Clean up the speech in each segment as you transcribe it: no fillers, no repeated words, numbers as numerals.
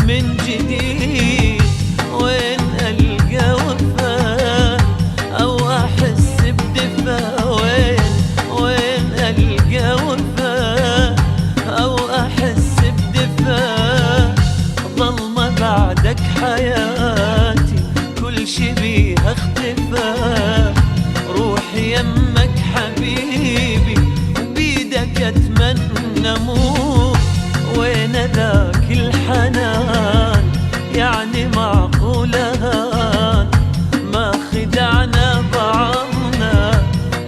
من جديد. وين ألقى وفاء أو أحس بدفا؟ وين ألقى وفاء أو أحس بدفا؟ ظلمة بعدك حياتي كل شي بيها اختفى. روحي يمك حبيبي وبيدك اتمنى موت. وين ذاك الحنان؟ يعني معقول هان ما خدعنا بعضنا؟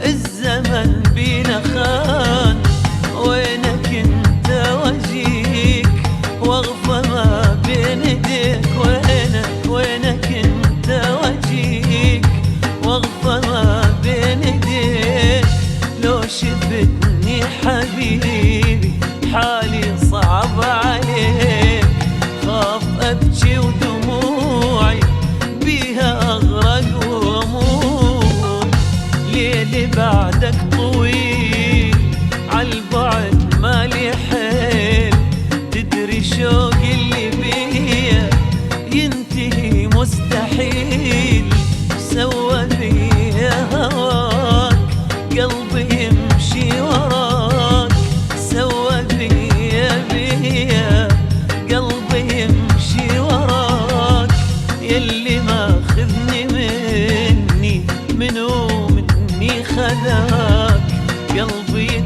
الزمن بينا خان. وينك انت واجيك واغفى ما بين ايديك؟ وينك انت واجيك واغفى ما بين ايديك؟ لو شفتني حبيبي حالي صعب عليك. خاف ابكي ودموعي بيها اغرق واموت. ليلي بعدك طويل عالبعد مالي حيل. تدري شوقي اللي بيا ينتهي مستحيل. سوى بيا هواك قلبي يمشي وراك. سوى بيا قلبي يمشي وراك. يلي ماخذني مني منو مني خذاك. قلبي